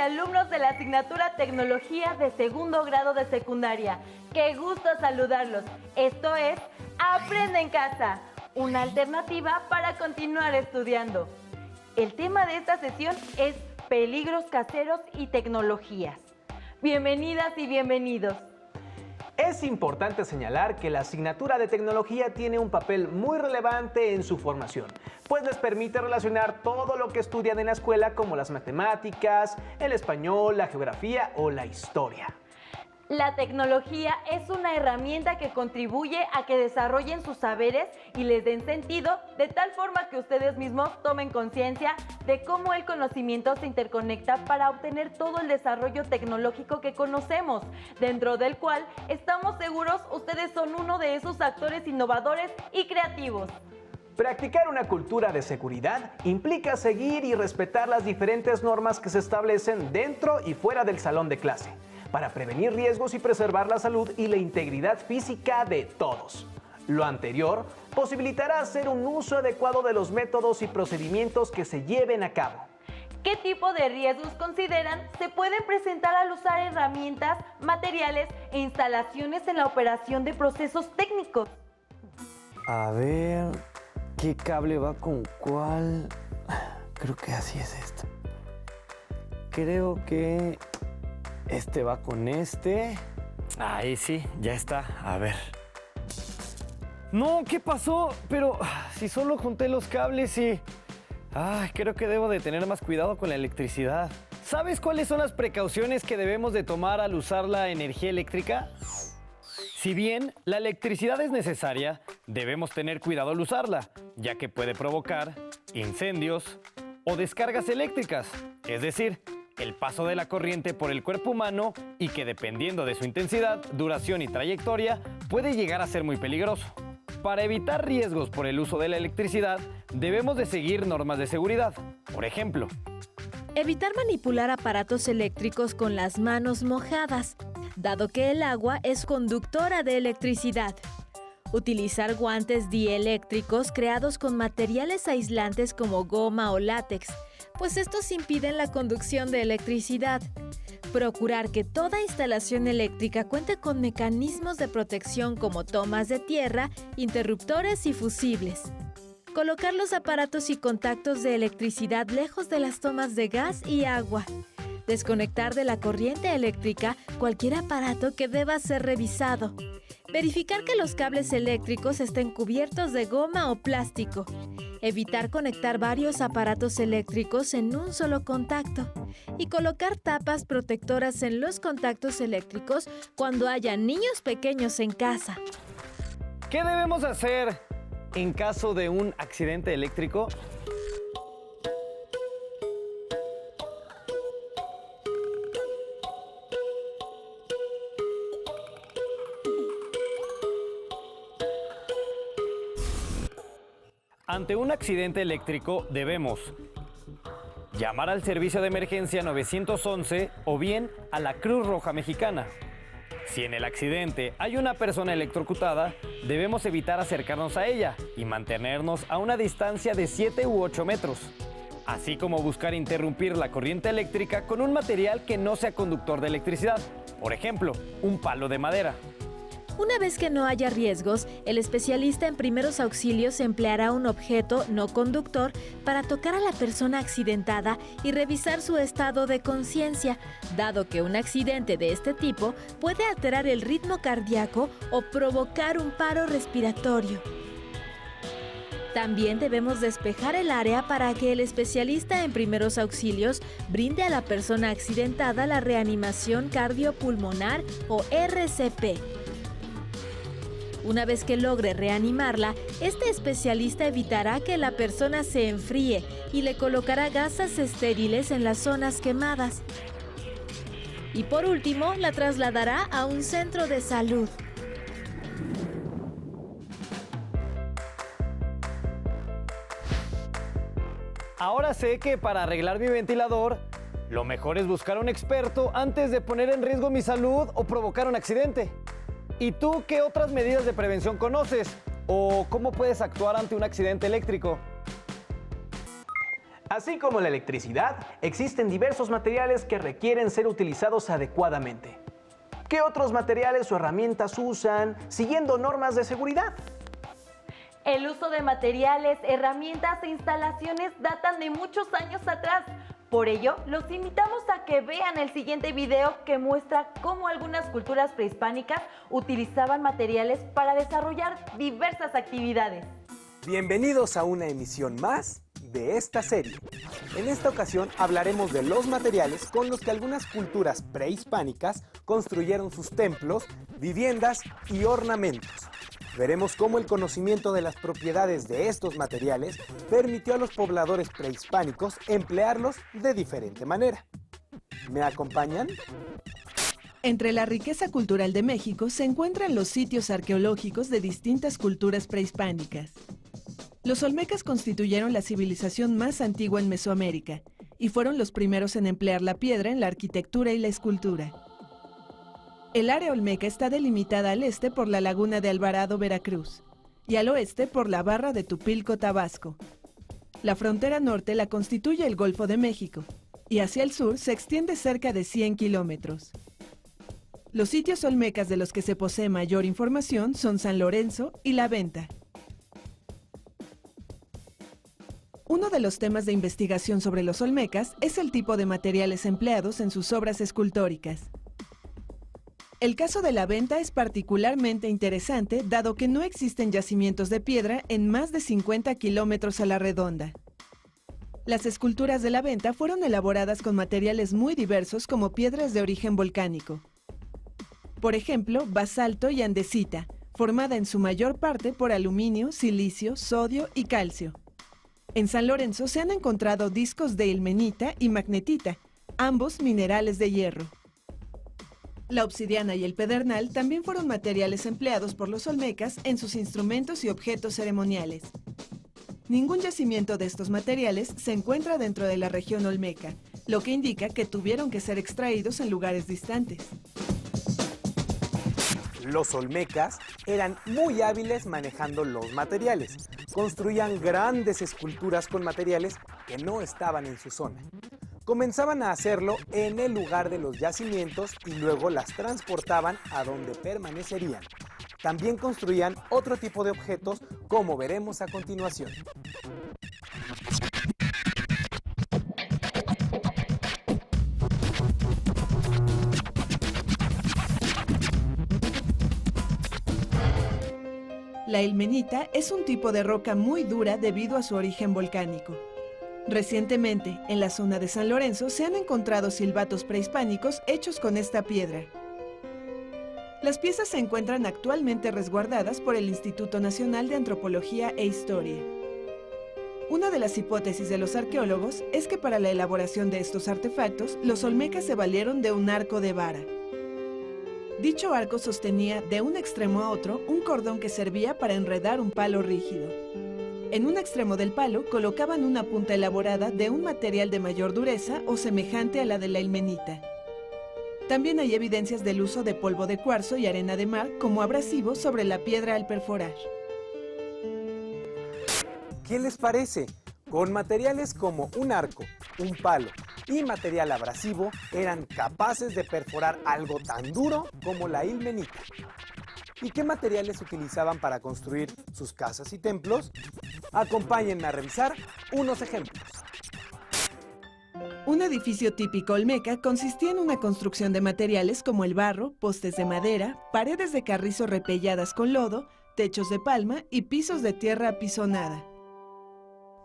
alumnos de la asignatura Tecnología de segundo grado de secundaria. ¡Qué gusto saludarlos! Esto es Aprende en Casa, una alternativa para continuar estudiando. El tema de esta sesión es peligros caseros y tecnologías. Bienvenidas y bienvenidos. Es importante señalar que la asignatura de tecnología tiene un papel muy relevante en su formación, pues les permite relacionar todo lo que estudian en la escuela como las matemáticas, el español, la geografía o la historia. La tecnología es una herramienta que contribuye a que desarrollen sus saberes y les den sentido de tal forma que ustedes mismos tomen conciencia de cómo el conocimiento se interconecta para obtener todo el desarrollo tecnológico que conocemos, dentro del cual estamos seguros ustedes son uno de esos actores innovadores y creativos. Practicar una cultura de seguridad implica seguir y respetar las diferentes normas que se establecen dentro y fuera del salón de clase, para prevenir riesgos y preservar la salud y la integridad física de todos. Lo anterior posibilitará hacer un uso adecuado de los métodos y procedimientos que se lleven a cabo. ¿Qué tipo de riesgos consideran se pueden presentar al usar herramientas, materiales e instalaciones en la operación de procesos técnicos? A ver, ¿qué cable va con cuál? Creo que así es esto. Creo que este va con este. Ahí sí, ya está. A ver. No, ¿qué pasó? Pero si solo junté los cables y... creo que debo de tener más cuidado con la electricidad. ¿Sabes cuáles son las precauciones que debemos de tomar al usar la energía eléctrica? Si bien la electricidad es necesaria, debemos tener cuidado al usarla, ya que puede provocar incendios o descargas eléctricas, es decir, el paso de la corriente por el cuerpo humano y que dependiendo de su intensidad, duración y trayectoria, puede llegar a ser muy peligroso. Para evitar riesgos por el uso de la electricidad, debemos de seguir normas de seguridad. Por ejemplo, evitar manipular aparatos eléctricos con las manos mojadas, dado que el agua es conductora de electricidad. Utilizar guantes dieléctricos creados con materiales aislantes como goma o látex, pues estos impiden la conducción de electricidad. Procurar que toda instalación eléctrica cuente con mecanismos de protección como tomas de tierra, interruptores y fusibles. Colocar los aparatos y contactos de electricidad lejos de las tomas de gas y agua. Desconectar de la corriente eléctrica cualquier aparato que deba ser revisado. Verificar que los cables eléctricos estén cubiertos de goma o plástico. Evitar conectar varios aparatos eléctricos en un solo contacto. Y colocar tapas protectoras en los contactos eléctricos cuando haya niños pequeños en casa. ¿qué debemos hacer en caso de un accidente eléctrico? Ante un accidente eléctrico debemos llamar al servicio de emergencia 911 o bien a la Cruz Roja Mexicana. Si en el accidente hay una persona electrocutada, debemos evitar acercarnos a ella y mantenernos a una distancia de 7 u 8 metros, así como buscar interrumpir la corriente eléctrica con un material que no sea conductor de electricidad, por ejemplo, un palo de madera. Una vez que no haya riesgos, el especialista en primeros auxilios empleará un objeto no conductor para tocar a la persona accidentada y revisar su estado de conciencia, dado que un accidente de este tipo puede alterar el ritmo cardíaco o provocar un paro respiratorio. También debemos despejar el área para que el especialista en primeros auxilios brinde a la persona accidentada la reanimación cardiopulmonar o RCP. Una vez que logre reanimarla, este especialista evitará que la persona se enfríe y le colocará gasas estériles en las zonas quemadas. Y por último, la trasladará a un centro de salud. Ahora sé que para arreglar mi ventilador, lo mejor es buscar a un experto antes de poner en riesgo mi salud o provocar un accidente. ¿Y tú qué otras medidas de prevención conoces? ¿O cómo puedes actuar ante un accidente eléctrico? Así como la electricidad, existen diversos materiales que requieren ser utilizados adecuadamente. ¿Qué otros materiales o herramientas usan siguiendo normas de seguridad? El uso de materiales, herramientas e instalaciones datan de muchos años atrás. Por ello, los invitamos a que vean el siguiente video que muestra cómo algunas culturas prehispánicas utilizaban materiales para desarrollar diversas actividades. Bienvenidos a una emisión más de esta serie. En esta ocasión hablaremos de los materiales con los que algunas culturas prehispánicas construyeron sus templos, viviendas y ornamentos. Veremos cómo el conocimiento de las propiedades de estos materiales permitió a los pobladores prehispánicos emplearlos de diferente manera. ¿Me acompañan? Entre la riqueza cultural de México se encuentran los sitios arqueológicos de distintas culturas prehispánicas. Los olmecas constituyeron la civilización más antigua en Mesoamérica y fueron los primeros en emplear la piedra en la arquitectura y la escultura. El área olmeca está delimitada al este por la laguna de Alvarado, Veracruz, y al oeste por la barra de Tupilco, Tabasco. La frontera norte la constituye el Golfo de México, y hacia el sur se extiende cerca de 100 kilómetros. Los sitios olmecas de los que se posee mayor información son San Lorenzo y La Venta. Uno de los temas de investigación sobre los olmecas es el tipo de materiales empleados en sus obras escultóricas. El caso de La Venta es particularmente interesante, dado que no existen yacimientos de piedra en más de 50 kilómetros a la redonda. Las esculturas de La Venta fueron elaboradas con materiales muy diversos como piedras de origen volcánico. Por ejemplo, basalto y andesita, formada en su mayor parte por aluminio, silicio, sodio y calcio. En San Lorenzo se han encontrado discos de ilmenita y magnetita, ambos minerales de hierro. La obsidiana y el pedernal también fueron materiales empleados por los olmecas en sus instrumentos y objetos ceremoniales. Ningún yacimiento de estos materiales se encuentra dentro de la región olmeca, lo que indica que tuvieron que ser extraídos en lugares distantes. Los olmecas eran muy hábiles manejando los materiales. Construían grandes esculturas con materiales que no estaban en su zona. Comenzaban a hacerlo en el lugar de los yacimientos y luego las transportaban a donde permanecerían. También construían otro tipo de objetos, como veremos a continuación. La ilmenita es un tipo de roca muy dura debido a su origen volcánico. Recientemente, en la zona de San Lorenzo se han encontrado silbatos prehispánicos hechos con esta piedra. Las piezas se encuentran actualmente resguardadas por el Instituto Nacional de Antropología e Historia. Una de las hipótesis de los arqueólogos es que para la elaboración de estos artefactos, los olmecas se valieron de un arco de vara. Dicho arco sostenía de un extremo a otro un cordón que servía para enredar un palo rígido. En un extremo del palo colocaban una punta elaborada de un material de mayor dureza o semejante a la de la ilmenita. También hay evidencias del uso de polvo de cuarzo y arena de mar como abrasivo sobre la piedra al perforar. ¿Qué les parece? Con materiales como un arco, un palo y material abrasivo, eran capaces de perforar algo tan duro como la ilmenita. ¿Y qué materiales utilizaban para construir sus casas y templos? Acompáñenme a revisar unos ejemplos. Un edificio típico olmeca consistía en una construcción de materiales como el barro, postes de madera, paredes de carrizo repelladas con lodo, techos de palma y pisos de tierra apisonada.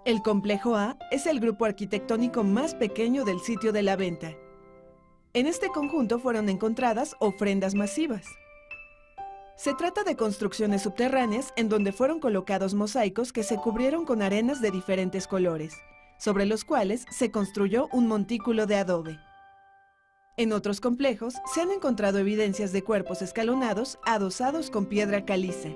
El complejo A es el grupo arquitectónico más pequeño del sitio de La Venta. En este conjunto fueron encontradas ofrendas masivas. Se trata de construcciones subterráneas en donde fueron colocados mosaicos que se cubrieron con arenas de diferentes colores, sobre los cuales se construyó un montículo de adobe. En otros complejos se han encontrado evidencias de cuerpos escalonados adosados con piedra caliza.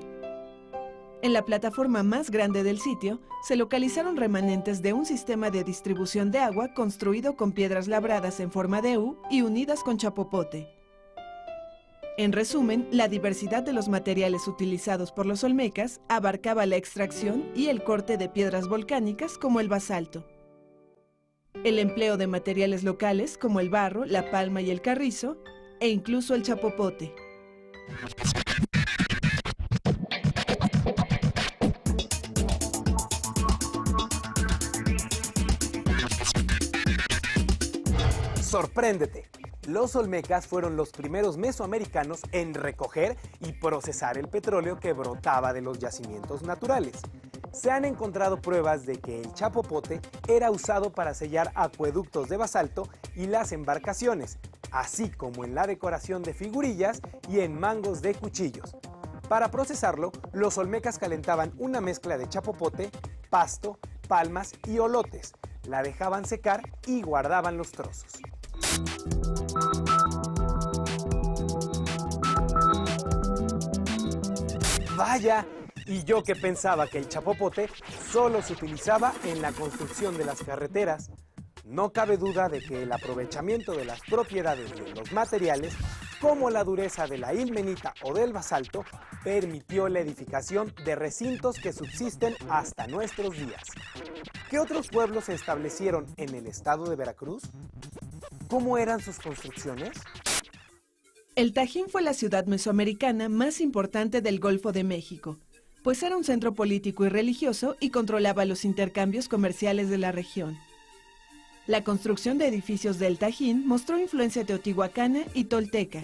En la plataforma más grande del sitio se localizaron remanentes de un sistema de distribución de agua construido con piedras labradas en forma de U y unidas con chapopote. En resumen, la diversidad de los materiales utilizados por los olmecas abarcaba la extracción y el corte de piedras volcánicas como el basalto. el empleo de materiales locales como el barro, la palma y el carrizo, e incluso el chapopote. ¡Sorpréndete! Los olmecas fueron los primeros mesoamericanos en recoger y procesar el petróleo que brotaba de los yacimientos naturales. Se han encontrado pruebas de que el chapopote era usado para sellar acueductos de basalto y las embarcaciones, así como en la decoración de figurillas y en mangos de cuchillos. Para procesarlo, los olmecas calentaban una mezcla de chapopote, pasto, palmas y olotes. La dejaban secar y guardaban los trozos. ¡Vaya! Y yo que pensaba que el chapopote solo se utilizaba en la construcción de las carreteras. No cabe duda de que el aprovechamiento de las propiedades de los materiales, como la dureza de la ilmenita o del basalto, permitió la edificación de recintos que subsisten hasta nuestros días. ¿Qué otros pueblos se establecieron en el estado de Veracruz? ¿Cómo eran sus construcciones? El Tajín fue la ciudad mesoamericana más importante del Golfo de México, pues era un centro político y religioso y controlaba los intercambios comerciales de la región. La construcción de edificios del Tajín mostró influencia teotihuacana y tolteca.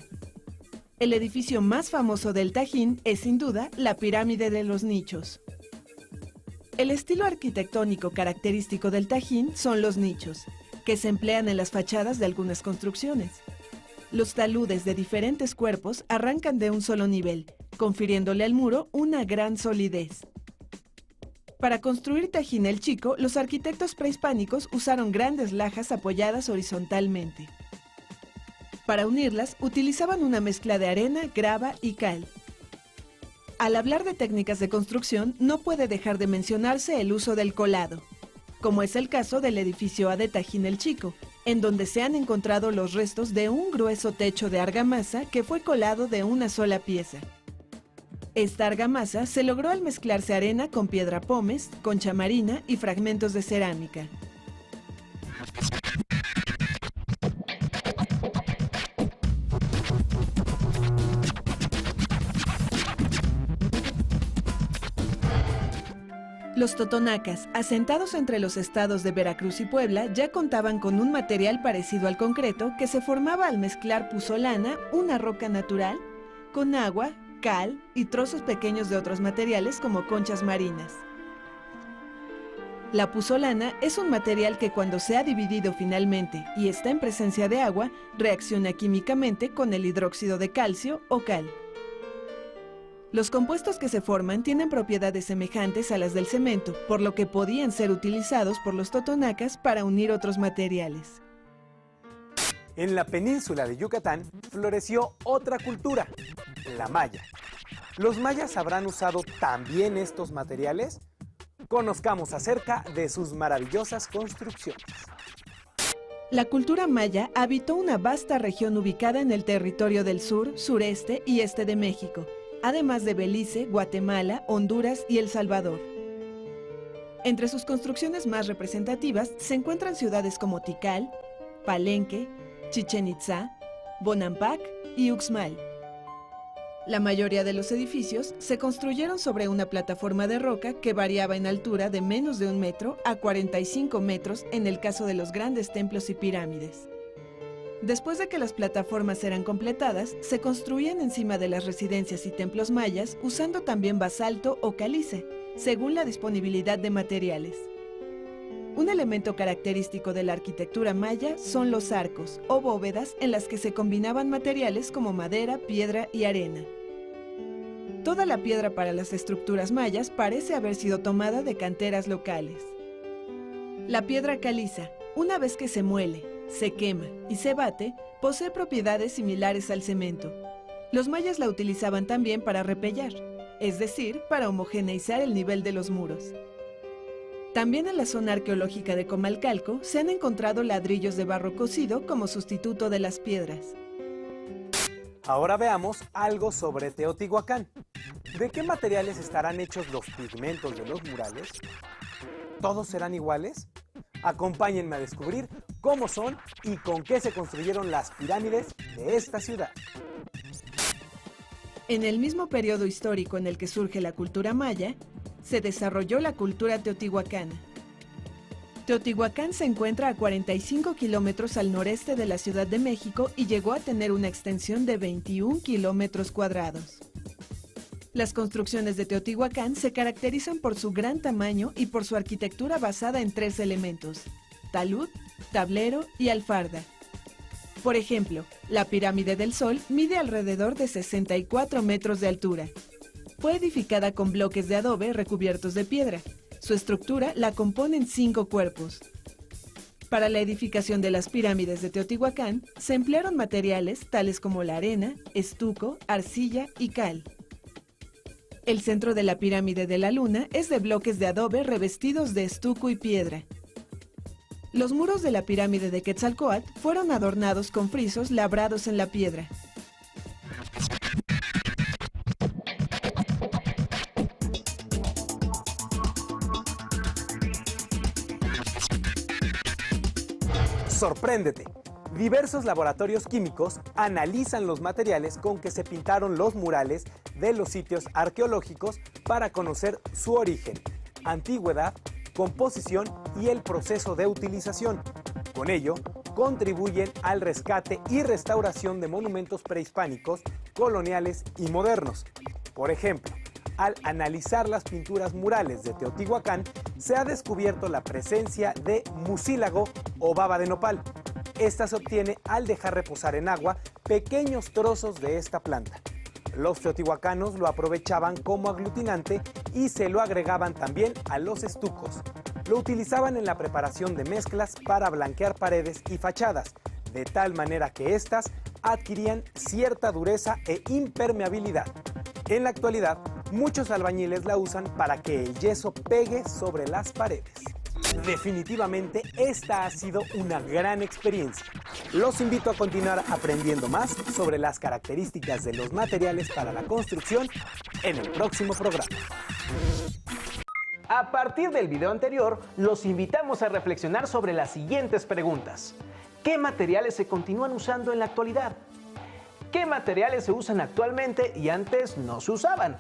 El edificio más famoso del Tajín es sin duda la Pirámide de los Nichos. El estilo arquitectónico característico del Tajín son los nichos, que se emplean en las fachadas de algunas construcciones. Los taludes de diferentes cuerpos arrancan de un solo nivel, confiriéndole al muro una gran solidez. Para construir Tajín el Chico, los arquitectos prehispánicos usaron grandes lajas apoyadas horizontalmente. Para unirlas, utilizaban una mezcla de arena, grava y cal. Al hablar de técnicas de construcción, no puede dejar de mencionarse el uso del colado, como es el caso del edificio A de Tajín el Chico, en donde se han encontrado los restos de un grueso techo de argamasa que fue colado de una sola pieza. Esta argamasa se logró al mezclarse arena con piedra pómez, concha marina y fragmentos de cerámica. Los totonacas, asentados entre los estados de Veracruz y Puebla, ya contaban con un material parecido al concreto que se formaba al mezclar puzolana, una roca natural, con agua, cal y trozos pequeños de otros materiales como conchas marinas. La puzolana es un material que cuando se ha dividido finalmente y está en presencia de agua, reacciona químicamente con el hidróxido de calcio o cal. Los compuestos que se forman tienen propiedades semejantes a las del cemento, por lo que podían ser utilizados por los totonacas para unir otros materiales. En la península de Yucatán floreció otra cultura, la maya. ¿Los mayas habrán usado también estos materiales? Conozcamos acerca de sus maravillosas construcciones. La cultura maya habitó una vasta región ubicada en el territorio del sur, sureste y este de México, además de Belice, Guatemala, Honduras y El Salvador. Entre sus construcciones más representativas se encuentran ciudades como Tikal, Palenque, Chichén Itzá, Bonampak y Uxmal. La mayoría de los edificios se construyeron sobre una plataforma de roca que variaba en altura de menos de 1 metro a 45 metros en el caso de los grandes templos y pirámides. Después de que las plataformas eran completadas, se construían encima de las residencias y templos mayas usando también basalto o calice, según la disponibilidad de materiales. Un elemento característico de la arquitectura maya son los arcos o bóvedas en las que se combinaban materiales como madera, piedra y arena. Toda la piedra para las estructuras mayas parece haber sido tomada de canteras locales. La piedra caliza, una vez que se muele, se quema y se bate, posee propiedades similares al cemento. Los mayas la utilizaban también para repellar, es decir, para homogeneizar el nivel de los muros. También en la zona arqueológica de Comalcalco se han encontrado ladrillos de barro cocido como sustituto de las piedras. Ahora veamos algo sobre Teotihuacán. ¿De qué materiales estarán hechos los pigmentos de los murales? ¿Todos serán iguales? Acompáñenme a descubrir cómo son y con qué se construyeron las pirámides de esta ciudad. En el mismo periodo histórico en el que surge la cultura maya, se desarrolló la cultura teotihuacana. Teotihuacán se encuentra a 45 kilómetros al noreste de la Ciudad de México y llegó a tener una extensión de 21 kilómetros cuadrados. Las construcciones de Teotihuacán se caracterizan por su gran tamaño y por su arquitectura basada en 3 elementos: talud, tablero y alfarda. Por ejemplo, la Pirámide del Sol mide alrededor de 64 metros de altura. Fue edificada con bloques de adobe recubiertos de piedra. Su estructura la componen 5 cuerpos. Para la edificación de las pirámides de Teotihuacán, se emplearon materiales tales como la arena, estuco, arcilla y cal. El centro de la pirámide de la Luna es de bloques de adobe revestidos de estuco y piedra. Los muros de la pirámide de Quetzalcóatl fueron adornados con frisos labrados en la piedra. ¡Sorpréndete! Diversos laboratorios químicos analizan los materiales con que se pintaron los murales de los sitios arqueológicos para conocer su origen, antigüedad, composición y el proceso de utilización. Con ello, contribuyen al rescate y restauración de monumentos prehispánicos, coloniales y modernos. Por ejemplo, al analizar las pinturas murales de Teotihuacán, se ha descubierto la presencia de mucílago o baba de nopal. Esta se obtiene al dejar reposar en agua pequeños trozos de esta planta. Los teotihuacanos lo aprovechaban como aglutinante y se lo agregaban también a los estucos. Lo utilizaban en la preparación de mezclas para blanquear paredes y fachadas, de tal manera que éstas adquirían cierta dureza e impermeabilidad. En la actualidad, muchos albañiles la usan para que el yeso pegue sobre las paredes. Definitivamente, esta ha sido una gran experiencia. Los invito a continuar aprendiendo más sobre las características de los materiales para la construcción en el próximo programa. A partir del video anterior, los invitamos a reflexionar sobre las siguientes preguntas. ¿Qué materiales se continúan usando en la actualidad? ¿Qué materiales se usan actualmente y antes no se usaban?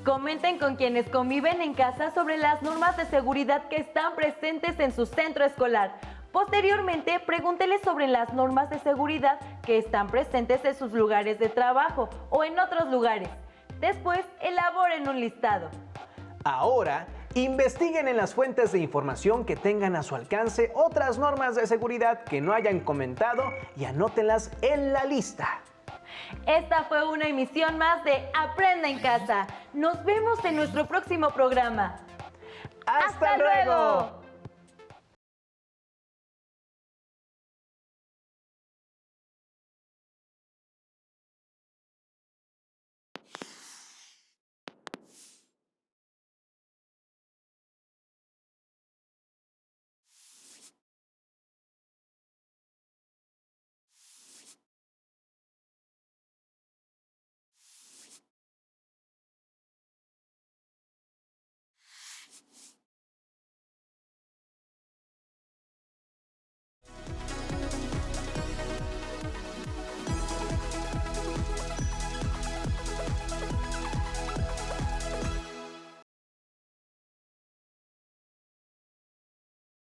Comenten con quienes conviven en casa sobre las normas de seguridad que están presentes en su centro escolar. Posteriormente, pregúntenles sobre las normas de seguridad que están presentes en sus lugares de trabajo o en otros lugares. Después, elaboren un listado. Ahora, investiguen en las fuentes de información que tengan a su alcance otras normas de seguridad que no hayan comentado y anótenlas en la lista. Esta fue una emisión más de Aprenda en Casa. Nos vemos en nuestro próximo programa. ¡Hasta luego!